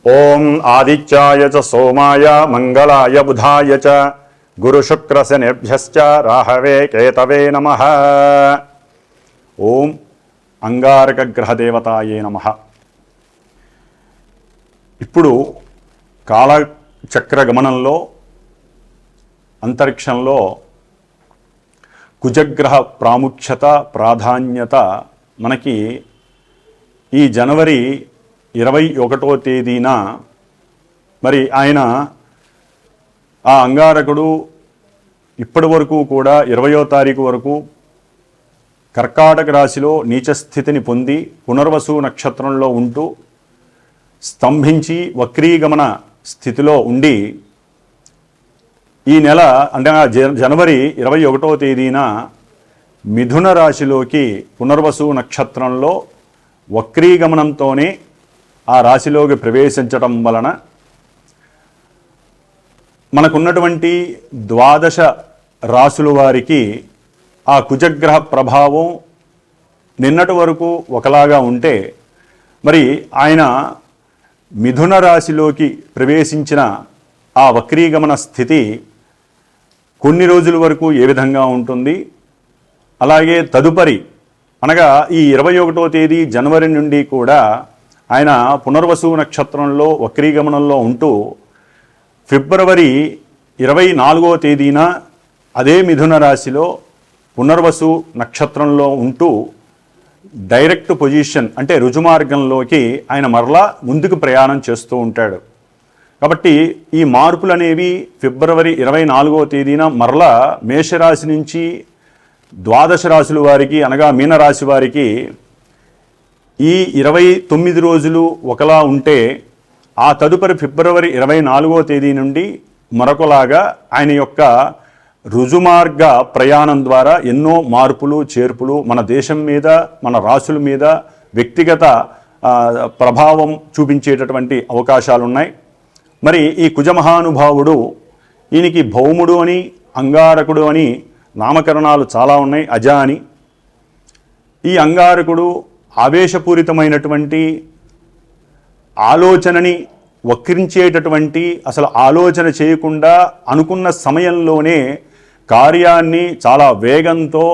ఓం ఆదిత్యాయ చ సోమాయ మంగళాయ బుధాయ చ గురుశుక్రశనిభ్యశ్చ రాహవే కేతవే నమః. ఓం అంగారక గ్రహదేవతాయే నమః. ఇప్పుడు కాలచక్ర గమనంలో అంతరిక్షంలో కుజగ్రహ ప్రాముఖ్యత ప్రాధాన్యత మనకి ఈ జనవరి 21వ తేదీన మరి ఆయన ఆ అంగారకుడు ఇప్పటి వరకు కూడా 20వ తారీఖు వరకు కర్కాటక రాశిలో నీచస్థితిని పొంది పునర్వసు నక్షత్రంలో ఉంటూ స్తంభించి వక్రీగమన స్థితిలో ఉండి ఈ నెల అంటే జనవరి 21వ తేదీన మిథున రాశిలోకి పునర్వసు నక్షత్రంలో వక్రీగమనంతోనే ఆ రాశిలోకి ప్రవేశించడం వలన మనకున్నటువంటి 12 రాశుల వారికి ఆ కుజగ్రహ ప్రభావం నిన్నటి వరకు ఒకలాగా ఉంటే మరి ఆయన మిథున రాశిలోకి ప్రవేశించిన ఆ వక్రీగమన స్థితి కొన్ని రోజుల వరకు ఏ విధంగా ఉంటుంది, అలాగే తదుపరి అనగా ఈ 21వ తేదీ జనవరి నుండి కూడా ఆయన పునర్వసు నక్షత్రంలో వక్రీగమనంలో ఉంటూ ఫిబ్రవరి 24వ తేదీన అదే మిథున రాశిలో పునర్వసు నక్షత్రంలో ఉంటూ డైరెక్ట్ పొజిషన్ అంటే రుజుమార్గంలోకి ఆయన మరలా ముందుకు ప్రయాణం చేస్తూ ఉంటాడు. కాబట్టి ఈ మార్పులు అనేవి ఫిబ్రవరి 24వ తేదీన మరలా మేషరాశి నుంచి 12 రాశుల వారికి అనగా మీనరాశి వారికి ఈ 29 రోజులు ఒకలా ఉంటే ఆ తదుపరి ఫిబ్రవరి 24వ తేదీ నుండి మరొకలాగా ఆయన యొక్క రుజుమార్గ ప్రయాణం ద్వారా ఎన్నో మార్పులు చేర్పులు మన దేశం మీద మన రాశుల మీద వ్యక్తిగత ప్రభావం చూపించేటటువంటి అవకాశాలు ఉన్నాయి. మరి ఈ కుజమహానుభావుడు ఈయనకి భౌముడు అని అంగారకుడు అని నామకరణాలు చాలా ఉన్నాయి, అజ అని. ఈ అంగారకుడు ఆవేశపూరితమైనటువంటి ఆలోచనని వక్రించేటటువంటి అసలు ఆలోచన చేయకుండా అనుకున్న సమయంలోనే కార్యాన్ని చాలా వేగంతో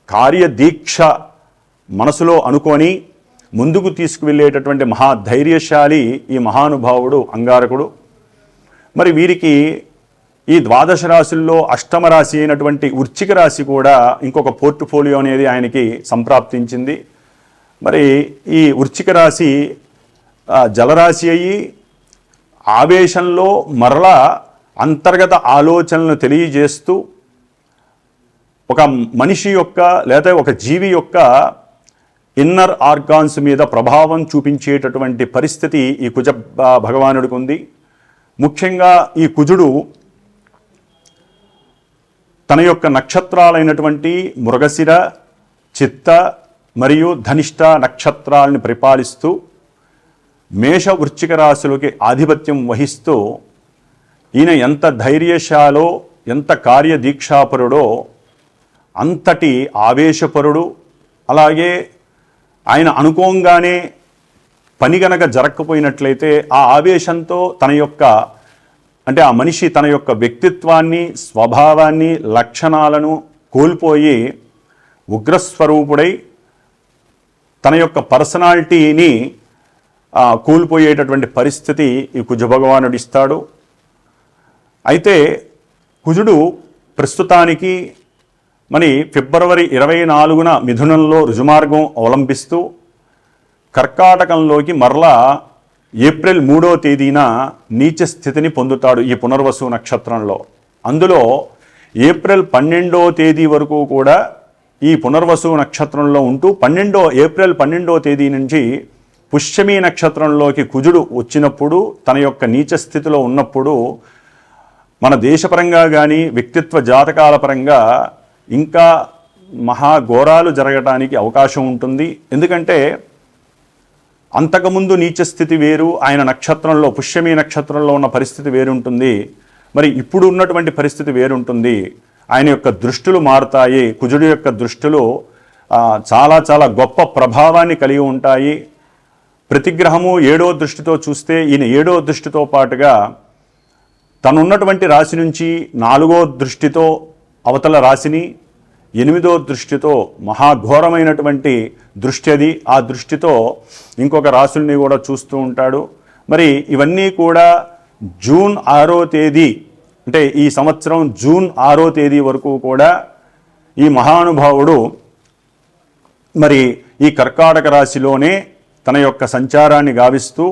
కార్యదీక్ష మనసులో అనుకొని ముందుకు తీసుకువెళ్ళేటటువంటి మహాధైర్యశాలి ఈ మహానుభావుడు అంగారకుడు. మరి వీరికి ఈ 12 రాశుల్లో అష్టమ రాశి అయినటువంటి వృశ్చిక రాశి కూడా ఇంకొక పోర్ట్ఫోలియో అనేది ఆయనకి సంప్రాప్తించింది. మరి ఈ వృశ్చిక రాశి జలరాశి అయ్యి ఆవేశంలో మరలా అంతర్గత ఆలోచనలను తెలియజేస్తూ ఒక మనిషి యొక్క లేదా ఒక జీవి యొక్క ఇన్నర్ ఆర్గాన్స్ మీద ప్రభావం చూపించేటటువంటి పరిస్థితి ఈ కుజ భగవానుడికి ఉంది. ముఖ్యంగా ఈ కుజుడు తన యొక్క నక్షత్రాలైనటువంటి మృగశిర, చిత్త మరియు ధనిష్ట నక్షత్రాలను పరిపాలిస్తూ మేష వృశ్చిక రాశులకి ఆధిపత్యం వహిస్తూ ఈయన ఎంత ధైర్యశాలో ఎంత కార్యదీక్షాపరుడో అంతటి ఆవేశపరుడు. అలాగే ఆయన అనుకోంగానే పని గనక జరగకపోయినట్లయితే ఆ ఆవేశంతో తన యొక్క అంటే ఆ మనిషి తన యొక్క వ్యక్తిత్వాన్ని స్వభావాన్ని లక్షణాలను కోల్పోయి ఉగ్రస్వరూపుడై తన యొక్క పర్సనాలిటీని కోల్పోయేటటువంటి పరిస్థితి ఈ కుజభగవానుడు ఇస్తాడు. అయితే కుజుడు ప్రస్తుతానికి మరి ఫిబ్రవరి 24న మిథునంలో రుజుమార్గం అవలంబిస్తూ కర్కాటకంలోకి మరలా ఏప్రిల్ 3వ తేదీన నీచ స్థితిని పొందుతాడు ఈ పునర్వసు నక్షత్రంలో. అందులో ఏప్రిల్ 12వ తేదీ వరకు కూడా ఈ పునర్వసు నక్షత్రంలో ఉంటూ ఏప్రిల్ 12వ తేదీ నుంచి పుష్యమీ నక్షత్రంలోకి కుజుడు వచ్చినప్పుడు తన యొక్క నీచ స్థితిలో ఉన్నప్పుడు మన దేశపరంగా కానీ వ్యక్తిత్వ జాతకాల పరంగా ఇంకా మహాఘోరాలు జరగటానికి అవకాశం ఉంటుంది. ఎందుకంటే అంతకుముందు నీచస్థితి వేరు, ఆయన నక్షత్రంలో పుష్యమీ నక్షత్రంలో ఉన్న పరిస్థితి వేరుంటుంది. మరి ఇప్పుడు ఉన్నటువంటి పరిస్థితి వేరుంటుంది. ఆయన యొక్క దృష్టులు మారుతాయి. కుజుడు యొక్క దృష్టులు చాలా చాలా గొప్ప ప్రభావాన్ని కలిగి ఉంటాయి. ప్రతి గ్రహము 7వ దృష్టితో చూస్తే ఈయన 7వ దృష్టితో పాటుగా తనున్నటువంటి రాశి నుంచి 4వ దృష్టితో అవతల రాశిని, 8వ దృష్టితో మహాఘోరమైనటువంటి దృష్టి అది, ఆ దృష్టితో ఇంకొక రాశుల్ని కూడా చూస్తూ ఉంటాడు. మరి ఇవన్నీ కూడా జూన్ 6వ తేదీ అంటే ఈ సంవత్సరం జూన్ 6వ తేదీ వరకు కూడా ఈ మహానుభావుడు మరి ఈ కర్కాటక రాశిలోనే తన యొక్క సంచారాన్ని గావిస్తూ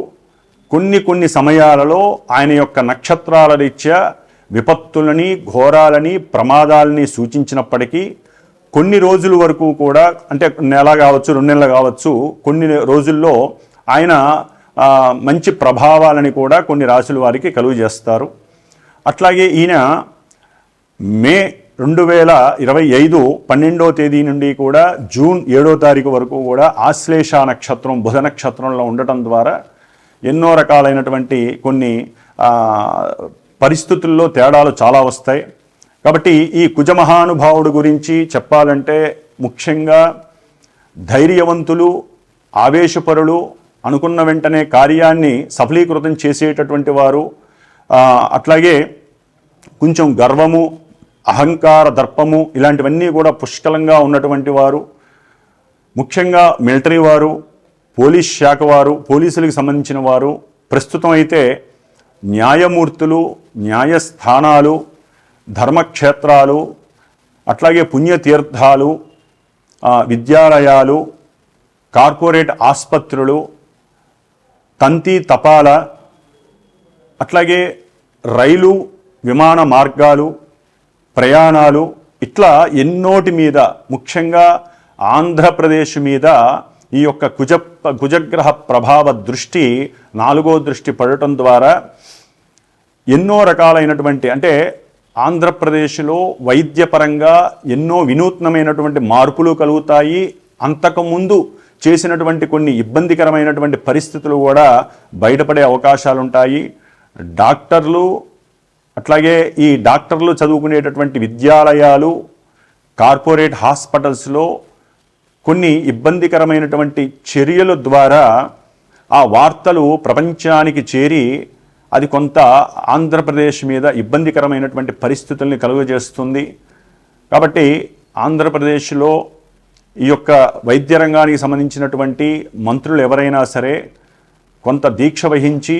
కొన్ని సమయాలలో ఆయన యొక్క నక్షత్రాల రీత్యా విపత్తులని, ఘోరాలని, ప్రమాదాలని సూచించినప్పటికీ కొన్ని రోజుల వరకు కూడా, అంటే నెల కావచ్చు, 2 నెలలు కావచ్చు, కొన్ని రోజుల్లో ఆయన మంచి ప్రభావాలని కూడా కొన్ని రాశుల వారికి కలుగజేస్తారు. అట్లాగే ఈయన మే 2025 12వ తేదీ నుండి కూడా జూన్ 7వ తారీఖు వరకు కూడా ఆశ్లేష నక్షత్రం బుధ నక్షత్రంలో ఉండటం ద్వారా ఎన్నో రకాలైనటువంటి కొన్ని పరిస్థితుల్లో తేడాలు చాలా వస్తాయి. కాబట్టి ఈ కుజమహానుభావుడు గురించి చెప్పాలంటే ముఖ్యంగా ధైర్యవంతులు, ఆవేశపరులు, అనుకున్న వెంటనే కార్యాన్ని సఫలీకృతం చేసేటటువంటి వారు, అట్లాగే కొంచెం గర్వము, అహంకార, దర్పము ఇలాంటివన్నీ కూడా పుష్కలంగా ఉన్నటువంటి వారు, ముఖ్యంగా మిలిటరీ వారు, పోలీస్ శాఖ వారు, పోలీసులకు సంబంధించిన వారు, ప్రస్తుతం అయితే న్యాయమూర్తులు, న్యాయస్థానాలు, ధర్మక్షేత్రాలు, అట్లాగే పుణ్యతీర్థాలు, విద్యాలయాలు, కార్పొరేట్ ఆసుపత్రులు, తంతి తపాల, అట్లాగే రైలు, విమాన మార్గాలు, ప్రయాణాలు, ఇట్లా ఎన్నోటి మీద, ముఖ్యంగా ఆంధ్రప్రదేశ్ మీద ఈ యొక్క కుజగ్రహ ప్రభావ దృష్టి 4వ దృష్టి పడటం ద్వారా ఎన్నో రకాలైనటువంటి, అంటే ఆంధ్రప్రదేశ్లో వైద్యపరంగా ఎన్నో వినూత్నమైనటువంటి మార్పులు కలుగుతాయి. అంతకుముందు చేసినటువంటి కొన్ని ఇబ్బందికరమైనటువంటి పరిస్థితులు కూడా బయటపడే అవకాశాలు ఉంటాయి. డాక్టర్లు, అట్లాగే ఈ డాక్టర్లు చదువుకునేటటువంటి విద్యాలయాలు, కార్పొరేట్ హాస్పిటల్స్లో కొన్ని ఇబ్బందికరమైనటువంటి చర్యల ద్వారా ఆ వార్తలు ప్రపంచానికి చేరి అది కొంత ఆంధ్రప్రదేశ్ మీద ఇబ్బందికరమైనటువంటి పరిస్థితుల్ని కలుగజేస్తుంది. కాబట్టి ఆంధ్రప్రదేశ్లో ఈ యొక్క వైద్య రంగానికి సంబంధించినటువంటి మంత్రులు ఎవరైనా సరే కొంత దీక్ష వహించి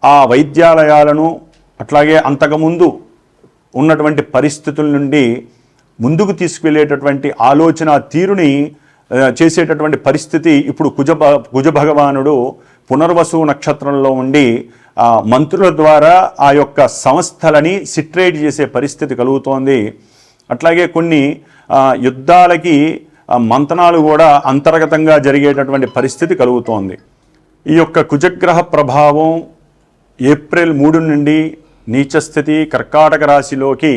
ఆ వైద్యాలయాలను, అట్లాగే అంతకుముందు ఉన్నటువంటి పరిస్థితుల నుండి ముందుకు తీసుకువెళ్ళేటటువంటి ఆలోచన తీరుని చేసేటటువంటి పరిస్థితి ఇప్పుడు కుజ భగవానుడు పునర్వసు నక్షత్రంలో ఉండి మంత్రుల ద్వారా ఆ యొక్క సంస్థలని సిట్రేట్ చేసే పరిస్థితి కలుగుతోంది. అట్లాగే కొన్ని యుద్ధాలకి మంతనాలు కూడా అంతర్గతంగా జరిగేటటువంటి పరిస్థితి కలుగుతోంది. ఈ యొక్క కుజగ్రహ ప్రభావం ఏప్రిల్ 3 నుండి నీచస్థితి కర్కాటక రాశిలోకి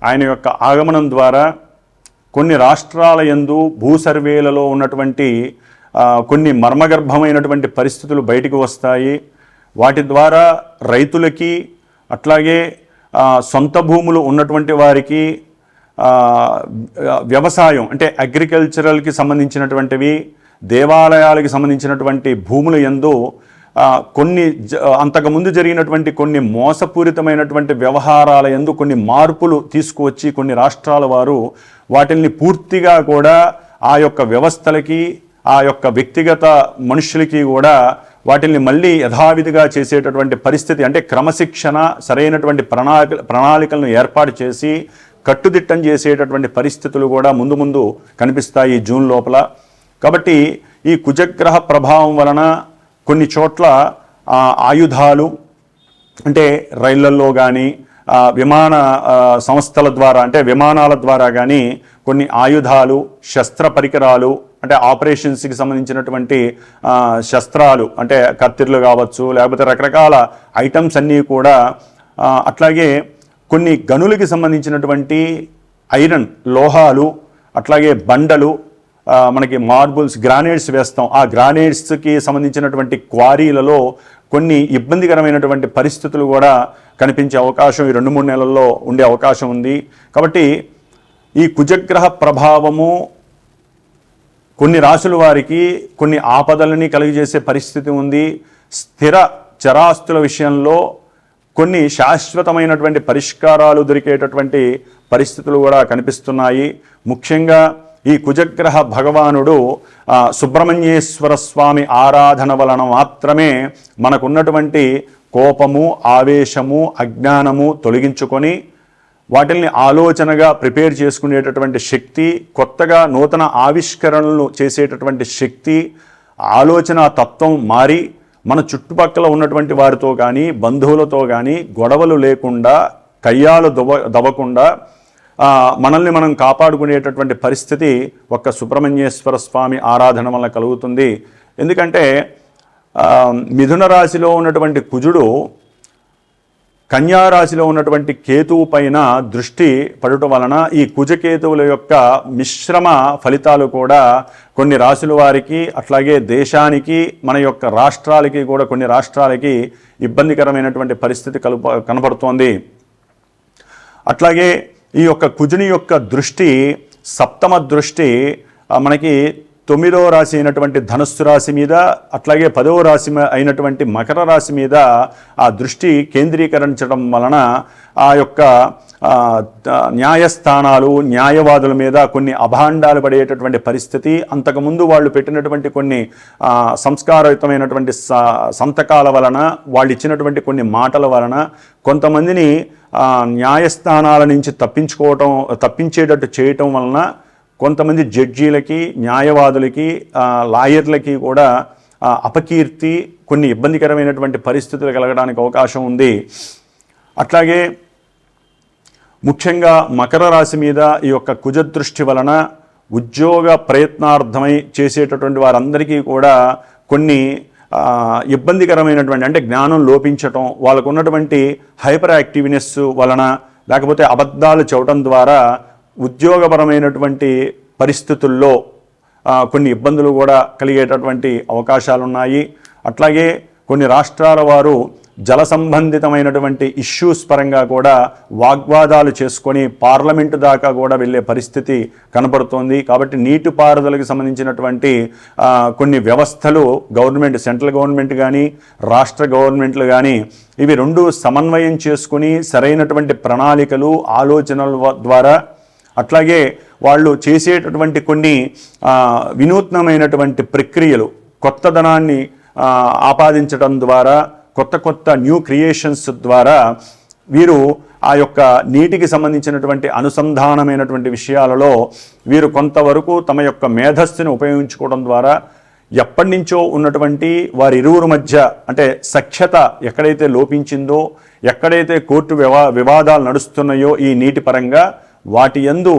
ఆయన యొక్క ఆగమనం ద్వారా కొన్ని రాష్ట్రాల యందు భూ సర్వేలలో ఉన్నటువంటి కొన్ని మర్మగర్భమైనటువంటి పరిస్థితులు బయటకు వస్తాయి. వాటి ద్వారా రైతులకి, అట్లాగే సొంత భూములు ఉన్నటువంటి వారికి, వ్యవసాయం అంటే అగ్రికల్చరల్కి సంబంధించినటువంటివి, దేవాలయాలకి సంబంధించినటువంటి భూముల యందు కొన్ని అంతకుముందు జరిగినటువంటి కొన్ని మోసపూరితమైనటువంటి వ్యవహారాల యందు కొన్ని మార్పులు తీసుకువచ్చి కొన్ని రాష్ట్రాల వారు వాటిని పూర్తిగా కూడా ఆ యొక్క వ్యవస్థలకి, ఆ యొక్క వ్యక్తిగత మనుషులకి కూడా వాటిని మళ్ళీ యథావిధిగా చేసేటటువంటి పరిస్థితి, అంటే క్రమశిక్షణ, సరైనటువంటి ప్రణాళికలను ఏర్పాటు చేసి కట్టుదిట్టం చేసేటటువంటి పరిస్థితులు కూడా ముందు ముందు కనిపిస్తాయి జూన్ లోపల. కాబట్టి ఈ కుజగ్రహ ప్రభావం వలన కొన్ని చోట్ల ఆయుధాలు, అంటే రైళ్లల్లో కానీ విమాన సంస్థల ద్వారా, అంటే విమానాల ద్వారా కానీ కొన్ని ఆయుధాలు, శస్త్ర పరికరాలు, అంటే ఆపరేషన్స్కి సంబంధించినటువంటి శస్త్రాలు, అంటే కత్తిర్లు కావచ్చు, లేకపోతే రకరకాల ఐటమ్స్ అన్నీ కూడా, అట్లాగే కొన్ని గనులకి సంబంధించినటువంటి ఐరన్ లోహాలు, అట్లాగే బండలు, మనకి మార్బుల్స్, గ్రానైట్స్ వేస్తాం, ఆ గ్రానైట్స్కి సంబంధించినటువంటి క్వారీలలో కొన్ని ఇబ్బందికరమైనటువంటి పరిస్థితులు కూడా కనిపించే అవకాశం ఈ 2-3 నెలల్లో ఉండే అవకాశం ఉంది. కాబట్టి ఈ కుజగ్రహ ప్రభావము కొన్ని రాశుల వారికి కొన్ని ఆపదలని కలిగజేసే పరిస్థితి ఉంది. స్థిర చరాస్తుల విషయంలో కొన్ని శాశ్వతమైనటువంటి పరిష్కారాలు దొరికేటటువంటి పరిస్థితులు కూడా కనిపిస్తున్నాయి. ముఖ్యంగా ఈ కుజగ్రహ భగవానుడు సుబ్రహ్మణ్యేశ్వర స్వామి ఆరాధన వలన మాత్రమే మనకున్నటువంటి కోపము, ఆవేశము, అజ్ఞానము తొలగించుకొని వాటిల్ని ఆలోచనగా ప్రిపేర్ చేసుకునేటటువంటి శక్తి, కొత్తగా నూతన ఆవిష్కరణలు చేసేటటువంటి శక్తి, ఆలోచన తత్వం మారి మన చుట్టుపక్కల ఉన్నటువంటి వారితో కానీ బంధువులతో కానీ గొడవలు లేకుండా, కయ్యాలు దవ్వకుండా మనల్ని మనం కాపాడుకునేటటువంటి పరిస్థితి ఒక్క సుబ్రహ్మణ్యేశ్వర స్వామి ఆరాధన వల్ల కలుగుతుంది. ఎందుకంటే మిథున రాశిలో ఉన్నటువంటి కుజుడు కన్యారాశిలో ఉన్నటువంటి కేతువు పైన దృష్టి పడటం వలన ఈ కుజకేతువుల యొక్క మిశ్రమ ఫలితాలు కూడా కొన్ని రాశుల వారికి, అట్లాగే దేశానికి, మన యొక్క రాష్ట్రాలకి కూడా కొన్ని రాష్ట్రాలకి ఇబ్బందికరమైనటువంటి పరిస్థితి కనబడుతోంది. అట్లాగే ఈ యొక్క కుజుని యొక్క దృష్టి, సప్తమ దృష్టి మనకి 9వ రాశి అయినటువంటి ధనుస్సు రాశి మీద, అట్లాగే 10వ రాశి అయినటువంటి మకర రాశి మీద ఆ దృష్టి కేంద్రీకరించడం వలన ఆ యొక్క న్యాయస్థానాలు, న్యాయవాదుల మీద కొన్ని అభాండాలు పడేటటువంటి పరిస్థితి, అంతకుముందు వాళ్ళు పెట్టినటువంటి కొన్ని సంస్కారయుతమైనటువంటి సంతకాల వలన, వాళ్ళు ఇచ్చినటువంటి కొన్ని మాటల వలన కొంతమందిని న్యాయస్థానాల నుంచి తప్పించేటట్టు చేయటం వలన కొంతమంది జడ్జీలకి, న్యాయవాదులకి, లాయర్లకి కూడా అపకీర్తి, కొన్ని ఇబ్బందికరమైనటువంటి పరిస్థితులు కలగడానికి అవకాశం ఉంది. అట్లాగే ముఖ్యంగా మకర రాశి మీద ఈ యొక్క కుజదృష్టి వలన ఉద్యోగ ప్రయత్నార్థమై చేసేటటువంటి వారందరికీ కూడా కొన్ని ఇబ్బందికరమైనటువంటి, అంటే జ్ఞానం లోపించటం, వాళ్ళకు ఉన్నటువంటి హైపర్ యాక్టివ్నెస్ వలన, లేకపోతే అబద్ధాలు చెప్పడం ద్వారా ఉద్యోగపరమైనటువంటి పరిస్థితుల్లో కొన్ని ఇబ్బందులు కూడా కలిగేటటువంటి అవకాశాలు ఉన్నాయి. అట్లాగే కొన్ని రాష్ట్రాల వారు జల సంబంధితమైనటువంటి ఇష్యూస్ పరంగా కూడా వాగ్వాదాలు చేసుకొని పార్లమెంటు దాకా కూడా వెళ్ళే పరిస్థితి కనబడుతోంది. కాబట్టి నీటిపారుదలకు సంబంధించినటువంటి కొన్ని వ్యవస్థలు గవర్నమెంట్, సెంట్రల్ గవర్నమెంట్ కానీ రాష్ట్ర గవర్నమెంట్లు కానీ ఇవి రెండు సమన్వయం చేసుకుని సరైనటువంటి ప్రణాళికలు, ఆలోచనల ద్వారా, అట్లాగే వాళ్ళు చేసేటటువంటి కొన్ని వినూత్నమైనటువంటి ప్రక్రియలు, కొత్తదనాన్ని ఆపాదించడం ద్వారా, కొత్త న్యూ క్రియేషన్స్ ద్వారా వీరు ఆ యొక్క నీటికి సంబంధించినటువంటి అనుసంధానమైనటువంటి విషయాలలో వీరు కొంతవరకు తమ యొక్క మేధస్సును ఉపయోగించుకోవడం ద్వారా ఎప్పటి నుంచో ఉన్నటువంటి వారి ఇరువురు మధ్య, అంటే సఖ్యత ఎక్కడైతే లోపించిందో, ఎక్కడైతే కోర్టు వివాదాలు నడుస్తున్నాయో ఈ నీటి పరంగా, వాటి యందు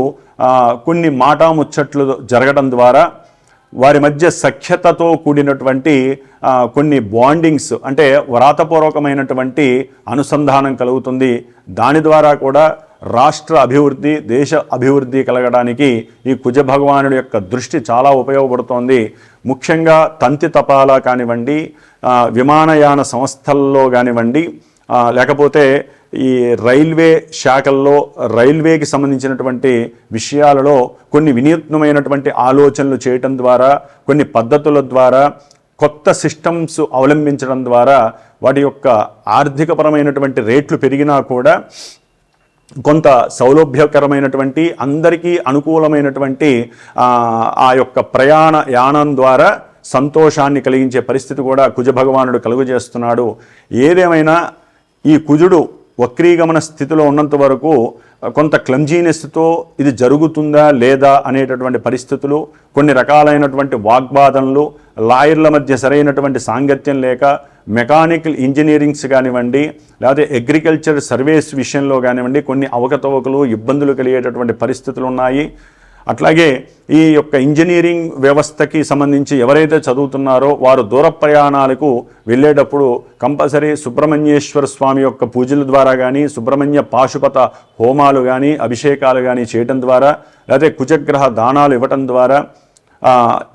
కొన్ని మాటాముచ్చట్లు జరగడం ద్వారా వారి మధ్య సఖ్యతతో కూడినటువంటి కొన్ని బాండింగ్స్, అంటే వ్రాతపూర్వకమైనటువంటి అనుసంధానం కలుగుతుంది. దాని ద్వారా కూడా రాష్ట్ర అభివృద్ధి, దేశ అభివృద్ధి కలగడానికి ఈ కుజ భగవానుడి యొక్క దృష్టి చాలా ఉపయోగపడుతోంది. ముఖ్యంగా తంతి తపాలా కానివ్వండి, విమానయాన సంస్థల్లో కానివ్వండి, లేకపోతే ఈ రైల్వే శాఖల్లో రైల్వేకి సంబంధించినటువంటి విషయాలలో కొన్ని వినూత్నమైనటువంటి ఆలోచనలు చేయటం ద్వారా, కొన్ని పద్ధతుల ద్వారా, కొత్త సిస్టమ్స్ అవలంబించడం ద్వారా వాటి యొక్క ఆర్థికపరమైనటువంటి రేట్లు పెరిగినా కూడా కొంత సౌలభ్యకరమైనటువంటి, అందరికీ అనుకూలమైనటువంటి ఆ యొక్క ప్రయాణ యానం ద్వారా సంతోషాన్ని కలిగించే పరిస్థితి కూడా కుజ భగవానుడు కలుగజేస్తున్నాడు. ఏదేమైనా ఈ కుజుడు వక్రీగమన స్థితిలో ఉన్నంత వరకు కొంత క్లమ్జీనెస్తో ఇది జరుగుతుందా లేదా అనేటటువంటి పరిస్థితులు, కొన్ని రకాలైనటువంటి వాగ్వాదనలు, లాయర్ల మధ్య సరైనటువంటి సాంగత్యం లేక, మెకానికల్ ఇంజనీరింగ్స్ కానివ్వండి, లేకపోతే అగ్రికల్చర్ సర్వీస్ విషయంలో కానివ్వండి కొన్ని అవకతవకలు, ఇబ్బందులు కలిగేటటువంటి పరిస్థితులు ఉన్నాయి. అట్లాగే ఈ యొక్క ఇంజనీరింగ్ వ్యవస్థకి సంబంధించి ఎవరైతే చదువుతున్నారో వారు దూర ప్రయాణాలకు వెళ్ళేటప్పుడు కంపల్సరీ సుబ్రహ్మణ్యేశ్వర స్వామి యొక్క పూజల ద్వారా కానీ, సుబ్రహ్మణ్య పాశుపత హోమాలు కానీ, అభిషేకాలు కానీ చేయటం ద్వారా, లేకపోతే కుజగ్రహ దానాలు ఇవ్వటం ద్వారా,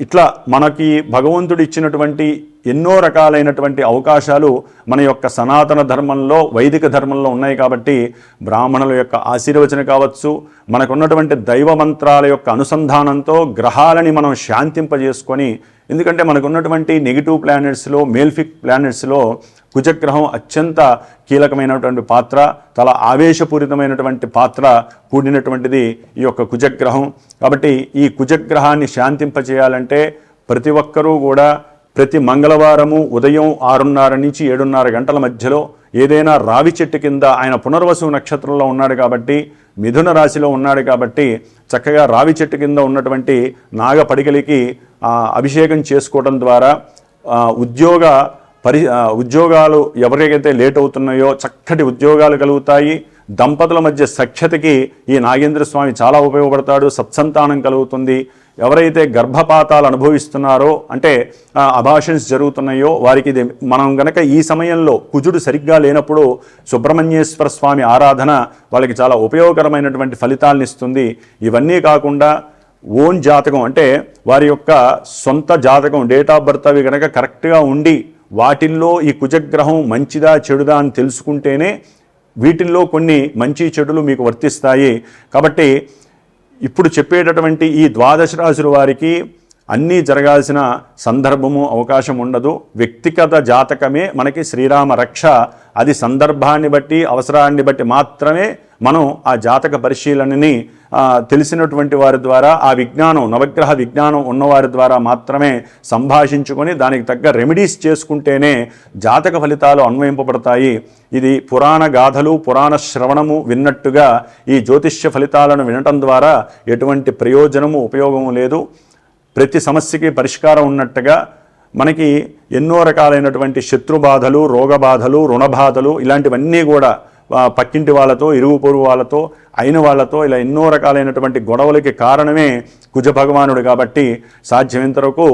ఇట్లా మనకి భగవంతుడు ఇచ్చినటువంటి ఎన్నో రకాలైనటువంటి అవకాశాలు మన యొక్క సనాతన ధర్మంలో, వైదిక ధర్మంలో ఉన్నాయి. కాబట్టి బ్రాహ్మణుల యొక్క ఆశీర్వచన కావచ్చు, మనకున్నటువంటి దైవ మంత్రాల యొక్క అనుసంధానంతో గ్రహాలని మనం శాంతింపజేసుకొని, ఎందుకంటే మనకున్నటువంటి నెగిటివ్ ప్లానెట్స్లో, మేల్ఫిక్ ప్లానెట్స్లో కుజగ్రహం అత్యంత కీలకమైనటువంటి పాత్ర, చాలా ఆవేశపూరితమైనటువంటి పాత్ర కూడినటువంటిది ఈ యొక్క కుజగ్రహం. కాబట్టి ఈ కుజగ్రహాన్ని శాంతింపజేయాలంటే ప్రతి ఒక్కరూ కూడా ప్రతి మంగళవారము ఉదయం 6:30 నుంచి 7:30 గంటల మధ్యలో ఏదైనా రావి చెట్టు కింద, ఆయన పునర్వసు నక్షత్రంలో ఉన్నాడు కాబట్టి, మిథున రాశిలో ఉన్నాడు కాబట్టి, చక్కగా రావి చెట్టు కింద ఉన్నటువంటి నాగపడికలికి అభిషేకం చేసుకోవడం ద్వారా ఉద్యోగాలు ఎవరికైతే లేట్ అవుతున్నాయో చక్కటి ఉద్యోగాలు కలుగుతాయి. దంపతుల మధ్య సఖ్యతకి ఈ నాగేంద్ర స్వామి చాలా ఉపయోగపడతాడు. సత్సంతానం కలుగుతుంది. ఎవరైతే గర్భపాతాలు అనుభవిస్తున్నారో, అంటే అబార్షన్స్ జరుగుతున్నాయో వారికి ఇది మనం గనక ఈ సమయంలో కుజుడు సరిగ్గా లేనప్పుడు సుబ్రహ్మణ్యేశ్వర స్వామి ఆరాధన వాళ్ళకి చాలా ఉపయోగకరమైనటువంటి ఫలితాలను ఇస్తుంది. ఇవన్నీ కాకుండా ఓన్ జాతకం, అంటే వారి యొక్క సొంత జాతకం, డేట్ ఆఫ్ బర్త్ అవి కనుక కరెక్ట్గా ఉండి వాటిల్లో ఈ కుజగ్రహం మంచిదా చెడుదా అని తెలుసుకుంటేనే వీటిల్లో కొన్ని మంచి చెడులు మీకు వర్తిస్తాయి. కాబట్టి ఇప్పుడు చెప్పేటటువంటి ఈ 12 రాశుల వారికి అన్నీ జరగాల్సిన సందర్భము, అవకాశం ఉండదు. వ్యక్తిగత జాతకమే మనకి శ్రీరామ రక్ష. అది సందర్భాన్ని బట్టి, అవసరాన్ని బట్టి మాత్రమే మనం ఆ జాతక పరిశీలనని తెలిసినటువంటి వారి ద్వారా, ఆ విజ్ఞానం, నవగ్రహ విజ్ఞానం ఉన్నవారి ద్వారా మాత్రమే సంభాషించుకొని దానికి తగ్గ రెమెడీస్ చేసుకుంటేనే జాతక ఫలితాలు అన్వయింపబడతాయి. ఇది పురాణ గాథలు, పురాణ శ్రవణము విన్నట్టుగా ఈ జ్యోతిష్య ఫలితాలను వినటం ద్వారా ఎటువంటి ప్రయోజనము, ఉపయోగము లేదు. ప్రతి సమస్యకి పరిష్కారం ఉన్నట్టుగా మనకి ఎన్నో రకాలైనటువంటి శత్రుబాధలు, రోగబాధలు, రుణబాధలు ఇలాంటివన్నీ కూడా పక్కింటి వాళ్ళతో, ఇరుగు పొరుగు వాళ్ళతో, అయిన వాళ్ళతో ఇలా ఎన్నో రకాలైనటువంటి గొడవలకి కారణమే కుజ భగవానుడు. కాబట్టి సాధ్యమైనంత వరకు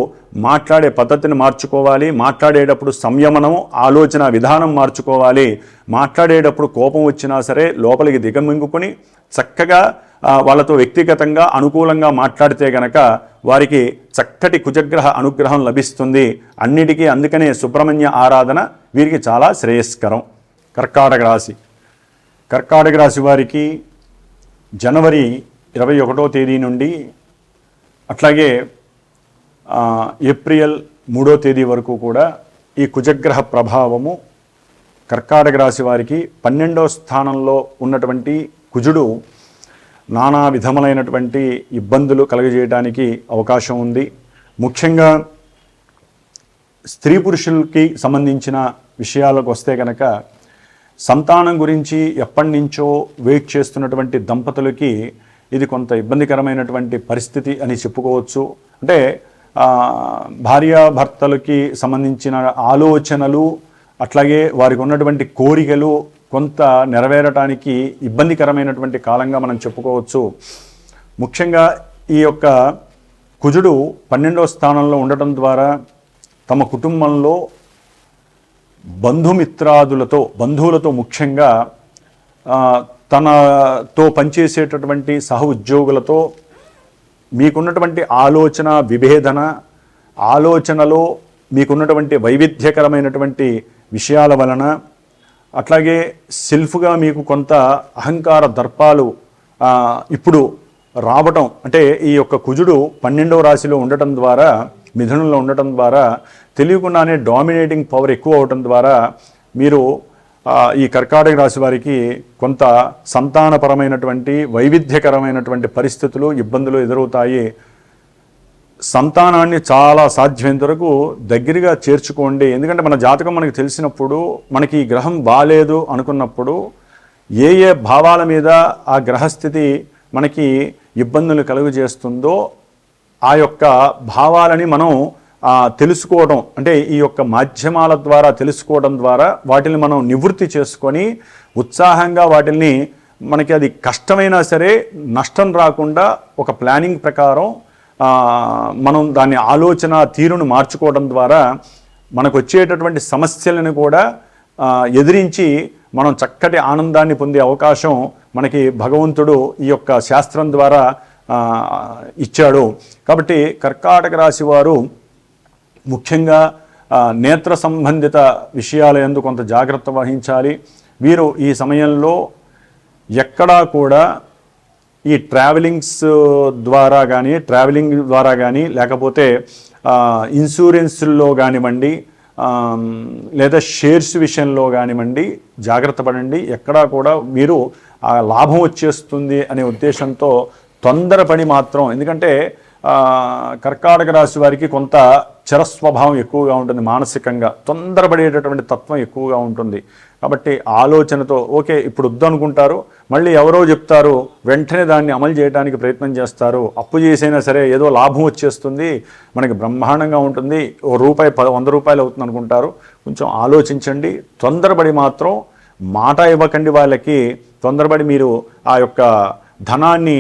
మాట్లాడే పద్ధతిని మార్చుకోవాలి. మాట్లాడేటప్పుడు సంయమనం, ఆలోచన విధానం మార్చుకోవాలి. మాట్లాడేటప్పుడు కోపం వచ్చినా సరే లోపలికి దిగమింగుకొని చక్కగా వాళ్ళతో వ్యక్తిగతంగా అనుకూలంగా మాట్లాడితే గనక వారికి చక్కటి కుజగ్రహ అనుగ్రహం లభిస్తుంది. అన్నిటికీ అందుకనే సుబ్రహ్మణ్య ఆరాధన వీరికి చాలా శ్రేయస్కరం. కర్కాటక రాశి. కర్కాటక రాశి వారికి జనవరి 21వ తేదీ నుండి అట్లాగే ఏప్రిల్ 3వ తేదీ వరకు కూడా ఈ కుజగ్రహ ప్రభావము కర్కాటక రాశి వారికి 12వ స్థానంలో ఉన్నటువంటి కుజుడు నానా విధములైనటువంటి ఇబ్బందులు కలుగజేయడానికి అవకాశం ఉంది. ముఖ్యంగా స్త్రీ పురుషులకి సంబంధించిన విషయాలకు వస్తే కనుక సంతానం గురించి ఎప్పటి నుంచో వెయిట్ చేస్తున్నటువంటి దంపతులకి ఇది కొంత ఇబ్బందికరమైనటువంటి పరిస్థితి అని చెప్పుకోవచ్చు. అంటే భార్యాభర్తలకి సంబంధించిన ఆలోచనలు, అట్లాగే వారికి ఉన్నటువంటి కోరికలు కొంత నెరవేరటానికి ఇబ్బందికరమైనటువంటి కాలంగా మనం చెప్పుకోవచ్చు. ముఖ్యంగా ఈ యొక్క కుజుడు 12వ స్థానంలో ఉండటం ద్వారా తమ కుటుంబంలో బంధువులతో ముఖ్యంగా తనతో పనిచేసేటటువంటి సహ ఉద్యోగులతో మీకున్నటువంటి ఆలోచన విభేదన, ఆలోచనలో మీకున్నటువంటి వైవిధ్యకరమైనటువంటి విషయాల వలన, అట్లాగే సెల్ఫ్గా మీకు కొంత అహంకార దర్పాలు ఇప్పుడు రావటం, అంటే ఈ యొక్క కుజుడు 12వ రాశిలో ఉండటం ద్వారా, మిథునంలో ఉండటం ద్వారా తెలియకుండానే డామినేటింగ్ పవర్ ఎక్కువ అవటం ద్వారా మీరు ఈ కర్కాటక రాశి వారికి కొంత సంతానపరమైనటువంటి వైవిధ్యకరమైనటువంటి పరిస్థితులు, ఇబ్బందులు ఎదురవుతాయి. సంతానాన్ని చాలా సాధ్యమైనంత వరకు దగ్గరగా చేర్చుకోండి. ఎందుకంటే మన జాతకం మనకు తెలిసినప్పుడు, మనకి ఈ గ్రహం బాలేదు అనుకున్నప్పుడు ఏ ఏ భావాల మీద ఆ గ్రహస్థితి మనకి ఇబ్బందులు కలుగజేస్తుందో ఆ యొక్క భావాలని మనం తెలుసుకోవడం, అంటే ఈ యొక్క మాధ్యమాల ద్వారా తెలుసుకోవడం ద్వారా వాటిని మనం నివృత్తి చేసుకొని ఉత్సాహంగా వాటిని, మనకి అది కష్టమైనా సరే నష్టం రాకుండా ఒక ప్లానింగ్ ప్రకారం మనం దాన్ని ఆలోచన తీరును మార్చుకోవడం ద్వారా మనకు వచ్చేటటువంటి సమస్యలను కూడా ఎదిరించి మనం చక్కటి ఆనందాన్ని పొందే అవకాశం మనకి భగవంతుడు ఈ యొక్క శాస్త్రం ద్వారా ఇచ్చాడు. కాబట్టి కర్కాటక రాశి వారు ముఖ్యంగా నేత్ర సంబంధిత విషయాల యందు కొంత జాగ్రత్త వహించాలి. వీరు ఈ సమయంలో ఎక్కడా కూడా ఈ ట్రావెలింగ్ ద్వారా కానీ లేకపోతే ఇన్సూరెన్స్లో కానివ్వండి లేదా షేర్స్ విషయంలో కానివ్వండి జాగ్రత్త పడండి. ఎక్కడా కూడా మీరు లాభం వచ్చేస్తుంది అనే ఉద్దేశంతో తొందరపడి మాత్రం, ఎందుకంటే కర్కాటక రాశి వారికి కొంత చరస్వభావం ఎక్కువగా ఉంటుంది, మానసికంగా తొందరపడేటటువంటి తత్వం ఎక్కువగా ఉంటుంది. కాబట్టి ఆలోచనతో ఓకే ఇప్పుడు వద్దనుకుంటారు, మళ్ళీ ఎవరో చెప్తారు, వెంటనే దాన్ని అమలు చేయడానికి ప్రయత్నం చేస్తారు. అప్పు చేసైనా సరే ఏదో లాభం వచ్చేస్తుంది, మనకి బ్రహ్మాండంగా ఉంటుంది, రూపాయి 100 రూపాయలు అవుతుంది అనుకుంటారు. కొంచెం ఆలోచించండి. తొందరపడి మాత్రం మాట ఇవ్వకండి వాళ్ళకి. తొందరపడి మీరు ఆ యొక్క ధనాన్ని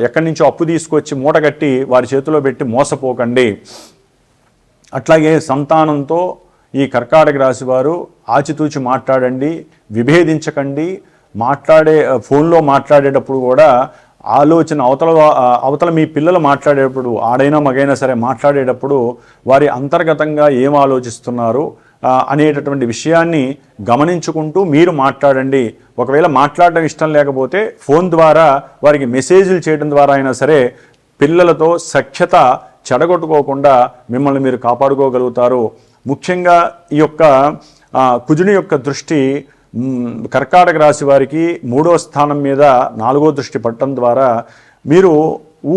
ఎక్కడి నుంచో అప్పు తీసుకొచ్చి మూటగట్టి వారి చేతిలో పెట్టి మోసపోకండి. అట్లాగే సంతానంతో ఈ కర్కాటక రాశి వారు ఆచితూచి మాట్లాడండి, విభేదించకండి. ఫోన్లో మాట్లాడేటప్పుడు కూడా ఆలోచన అవతల మీ పిల్లలు మాట్లాడేటప్పుడు, ఆడైనా మగైనా సరే మాట్లాడేటప్పుడు వారి అంతర్గతంగా ఏం ఆలోచిస్తున్నారు అనేటటువంటి విషయాన్ని గమనించుకుంటూ మీరు మాట్లాడండి. ఒకవేళ మాట్లాడడం ఇష్టం లేకపోతే ఫోన్ ద్వారా వారికి మెసేజ్లు చేయడం ద్వారా అయినా సరే పిల్లలతో సఖ్యత చెడగొట్టుకోకుండా మిమ్మల్ని మీరు కాపాడుకోగలుగుతారు. ముఖ్యంగా ఈ యొక్క కుజుని యొక్క దృష్టి కర్కాటక రాశి వారికి 3వ స్థానం మీద 4వ దృష్టి పట్టడం ద్వారా మీరు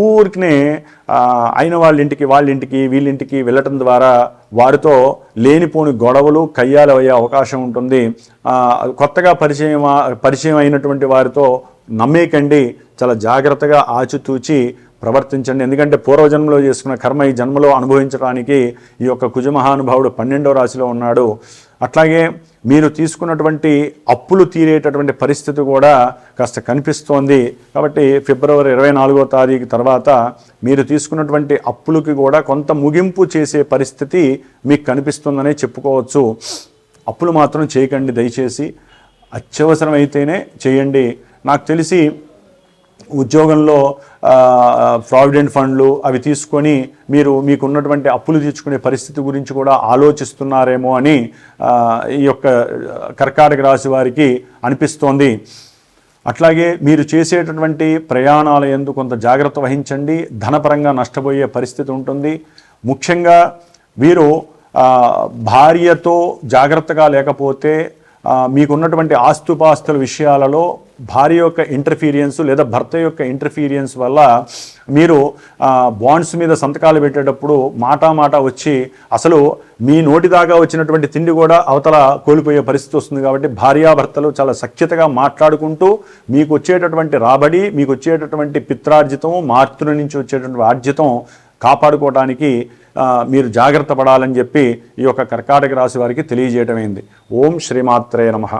ఊరికినే అయిన వాళ్ళింటికి వీళ్ళింటికి వెళ్ళటం ద్వారా వారితో లేనిపోని గొడవలు కయ్యాలు అయ్యే అవకాశం ఉంటుంది. కొత్తగా పరిచయం అయినటువంటి వారితో నమ్మేకండి. చాలా జాగ్రత్తగా ఆచితూచి ప్రవర్తించండి. ఎందుకంటే పూర్వజన్మలో చేసుకున్న కర్మ ఈ జన్మలో అనుభవించడానికి ఈ యొక్క కుజమహానుభావుడు 12వ రాశిలో ఉన్నాడు. అట్లాగే మీరు తీసుకున్నటువంటి అప్పులు తీరేటటువంటి పరిస్థితి కూడా కాస్త కనిపిస్తోంది. కాబట్టి ఫిబ్రవరి 24వ తారీఖు తర్వాత మీరు తీసుకున్నటువంటి అప్పులకి కూడా కొంత ముగింపు చేసే పరిస్థితి మీకు కనిపిస్తుందనే చెప్పుకోవచ్చు. అప్పులు మాత్రం చేయకండి దయచేసి. అత్యవసరమైతేనే చేయండి. నాకు తెలిసి ఉద్యోగంలో ప్రావిడెంట్ ఫండ్లు అవి తీసుకొని మీకున్నటువంటి అప్పులు తీర్చుకునే పరిస్థితి గురించి కూడా ఆలోచిస్తున్నారేమో అని ఈ యొక్క కర్కాటక రాశి వారికి అనిపిస్తోంది. అట్లాగే మీరు చేసేటటువంటి ప్రయాణాల యందు కొంత జాగ్రత్త వహించండి. ధనపరంగా నష్టపోయే పరిస్థితి ఉంటుంది. ముఖ్యంగా వీరు భార్యతో జాగ్రత్తగా లేకపోతే మీకున్నటువంటి ఆస్తుపాస్తుల విషయాలలో భార్య యొక్క ఇంటర్ఫీరియన్స్ లేదా భర్త యొక్క ఇంటర్ఫీరియన్స్ వల్ల మీరు బాండ్స్ మీద సంతకాలు పెట్టేటప్పుడు మాట వచ్చి అసలు మీ నోటి దాకా వచ్చినటువంటి తిండి కూడా అవతల కోల్పోయే పరిస్థితి వస్తుంది. కాబట్టి భార్యాభర్తలు చాలా సఖ్యతగా మాట్లాడుకుంటూ మీకు వచ్చేటటువంటి రాబడి, మీకు వచ్చేటటువంటి పిత్రార్జితం, మాతృ నుంచి వచ్చేటటువంటి ఆర్జితం కాపాడుకోవడానికి మీరు జాగ్రత్త పడాలని చెప్పి ఈ యొక్క కర్కాటక రాశి వారికి తెలియజేయటమైంది. ఓం శ్రీమాత్రే నమః.